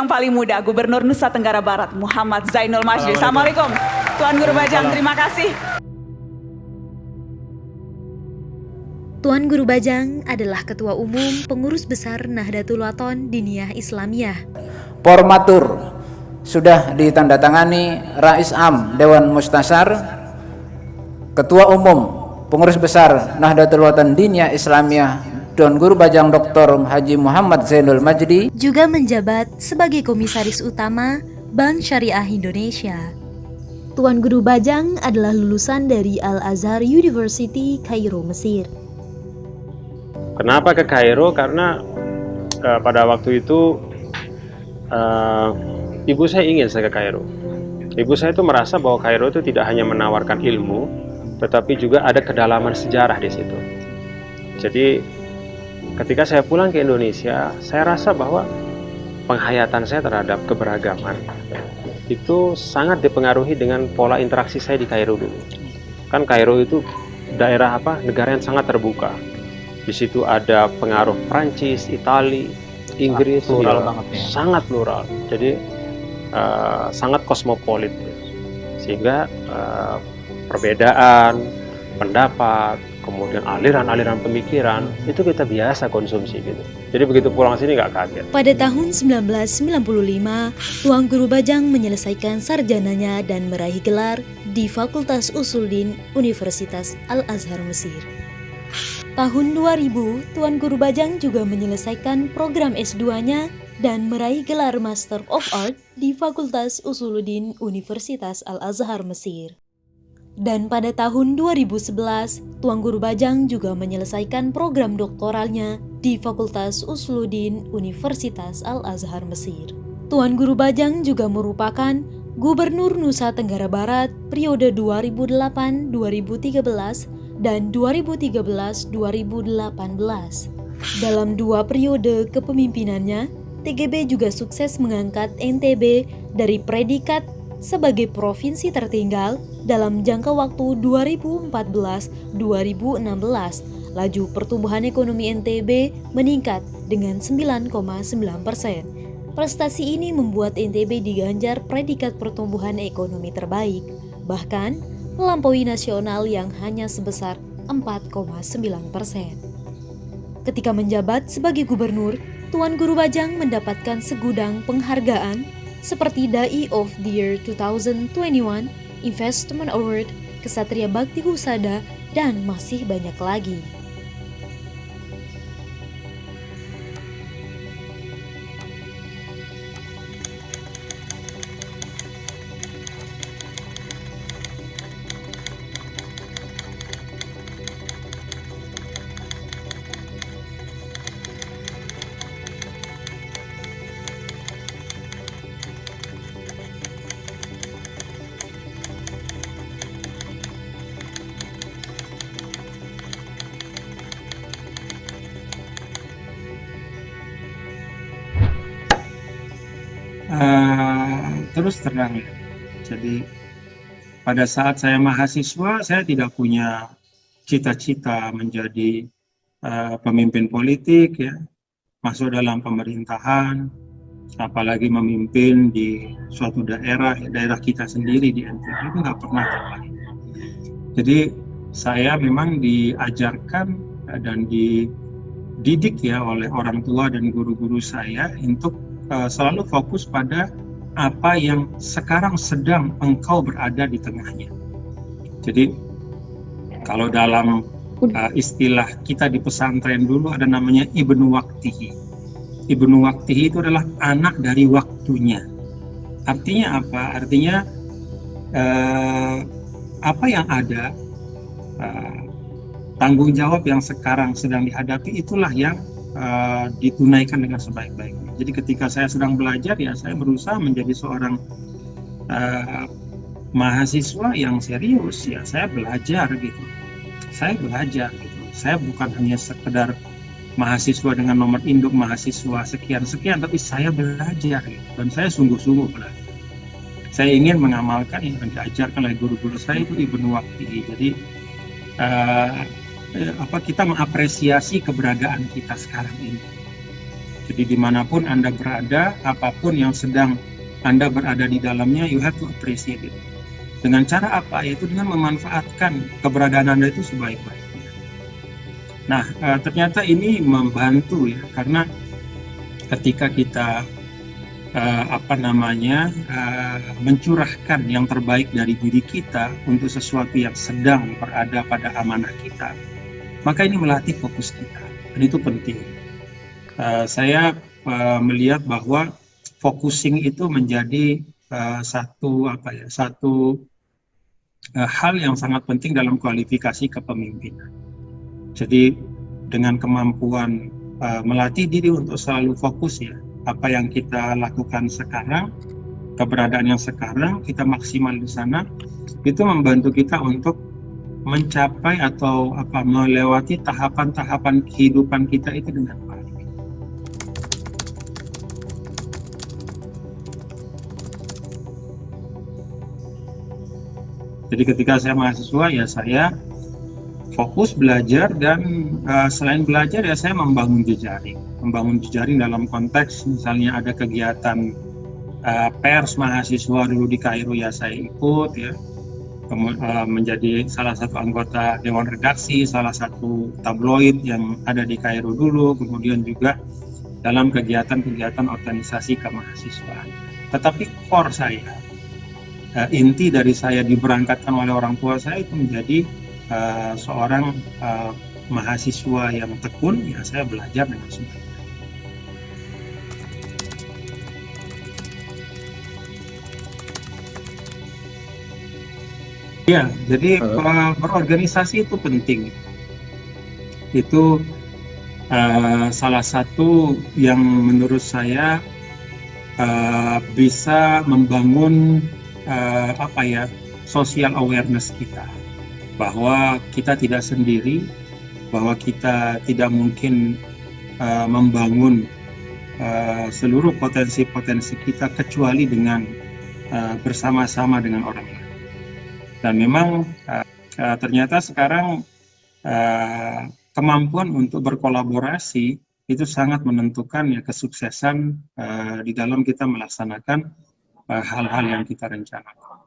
yang paling muda, Gubernur Nusa Tenggara Barat, Muhammad Zainul Masjid. Assalamualaikum, Tuan Guru Bajang, terima kasih. Tuan Guru Bajang adalah Ketua Umum Pengurus Besar Nahdlatul Wathon Diniyah Islamiyah. Formatur sudah ditandatangani Rais Am Dewan Mustasyar, Ketua Umum Pengurus Besar Nahdlatul Wathon Diniyah Islamiyah Tuan Guru Bajang Dr. Haji Muhammad Zainul Majdi juga menjabat sebagai Komisaris Utama Bank Syariah Indonesia. Tuan Guru Bajang adalah lulusan dari Al-Azhar University, Kairo, Mesir. Kenapa ke Kairo? Karena pada waktu itu ibu saya ingin saya ke Kairo. Ibu saya itu merasa bahwa Kairo itu tidak hanya menawarkan ilmu, tetapi juga ada kedalaman sejarah di situ. Jadi ketika saya pulang ke Indonesia, saya rasa bahwa penghayatan saya terhadap keberagaman itu sangat dipengaruhi dengan pola interaksi saya di Kairo dulu. Kan Kairo itu daerah negara yang sangat terbuka. Di situ ada pengaruh Prancis, Itali, Inggris, plural banget ya. Sangat plural. Jadi sangat kosmopolit. Sehingga perbedaan pendapat, kemudian aliran-aliran pemikiran itu kita biasa konsumsi gitu. Jadi begitu pulang sini nggak kaget. Pada tahun 1995, Tuan Guru Bajang menyelesaikan sarjananya dan meraih gelar di Fakultas Usuluddin Universitas Al-Azhar Mesir. Tahun 2000, Tuan Guru Bajang juga menyelesaikan program S2-nya dan meraih gelar Master of Art di Fakultas Usuluddin Universitas Al-Azhar Mesir. Dan pada tahun 2011, Tuan Guru Bajang juga menyelesaikan program doktoralnya di Fakultas Usuluddin Universitas Al-Azhar Mesir. Tuan Guru Bajang juga merupakan Gubernur Nusa Tenggara Barat periode 2008-2013 dan 2013-2018. Dalam 2 periode kepemimpinannya, TGB juga sukses mengangkat NTB dari predikat sebagai provinsi tertinggal dalam jangka waktu 2014-2016. Laju pertumbuhan ekonomi NTB meningkat dengan 9,9%. Prestasi ini membuat NTB diganjar predikat pertumbuhan ekonomi terbaik, bahkan melampaui nasional yang hanya sebesar 4,9%. Ketika menjabat sebagai gubernur, Tuan Guru Bajang mendapatkan segudang penghargaan seperti Dai of the Year 2021, Investment Award, Kesatria Bakti Husada, dan masih banyak lagi. Terus terang ya. Jadi pada saat saya mahasiswa, saya tidak punya cita-cita menjadi pemimpin politik ya, masuk dalam pemerintahan, apalagi memimpin di suatu daerah kita sendiri di NTB, itu nggak pernah terbayang. Jadi saya memang diajarkan dan dididik ya oleh orang tua dan guru-guru saya untuk selalu fokus pada apa yang sekarang sedang engkau berada di tengahnya. Jadi kalau dalam istilah kita di pesantren dulu ada namanya Ibnu Waqtihi. Ibnu Waqtihi itu adalah anak dari waktunya. Artinya apa? Artinya apa yang ada, tanggung jawab yang sekarang sedang dihadapi itulah yang ditunaikan dengan sebaik-baiknya. Jadi ketika saya sedang belajar ya saya berusaha menjadi seorang mahasiswa yang serius ya, saya belajar gitu. Saya belajar gitu. Saya bukan hanya sekedar mahasiswa dengan nomor induk mahasiswa sekian-sekian, tapi saya belajar gitu. Dan saya sungguh-sungguh belajar. Saya ingin mengamalkan yang diajarkan oleh guru-guru saya itu Ibnu Waqtihi. Jadi kita mengapresiasi keberadaan kita sekarang ini. Jadi dimanapun Anda berada, apapun yang sedang Anda berada di dalamnya, you have to appreciate it. Dengan cara apa? Yaitu dengan memanfaatkan keberadaan Anda itu sebaik-baiknya. Nah, ternyata ini membantu ya, karena ketika kita mencurahkan yang terbaik dari diri kita untuk sesuatu yang sedang berada pada amanah kita, maka ini melatih fokus kita, dan itu penting. Saya melihat bahwa focusing itu menjadi satu hal yang sangat penting dalam kualifikasi kepemimpinan. Jadi dengan kemampuan melatih diri untuk selalu fokus ya, apa yang kita lakukan sekarang, keberadaan yang sekarang, kita maksimal di sana, itu membantu kita untuk mencapai atau melewati tahapan-tahapan kehidupan kita itu dengan baik. Jadi ketika saya mahasiswa ya saya fokus belajar, dan selain belajar ya saya membangun jejaring dalam konteks misalnya ada kegiatan pers mahasiswa dulu di Kairo ya saya ikut ya, menjadi salah satu anggota dewan redaksi salah satu tabloid yang ada di Kairo dulu, kemudian juga dalam kegiatan-kegiatan organisasi kemahasiswaan. Tetapi core saya, inti dari saya diberangkatkan oleh orang tua saya itu menjadi seorang mahasiswa yang tekun, ya saya belajar dengan semangat. Ya, jadi berorganisasi itu penting. Itu salah satu yang menurut saya bisa membangun social awareness kita, bahwa kita tidak sendiri, bahwa kita tidak mungkin membangun seluruh potensi-potensi kita kecuali dengan bersama-sama dengan orang lain. Dan memang ternyata sekarang kemampuan untuk berkolaborasi itu sangat menentukan ya kesuksesan di dalam kita melaksanakan hal-hal yang kita rencanakan.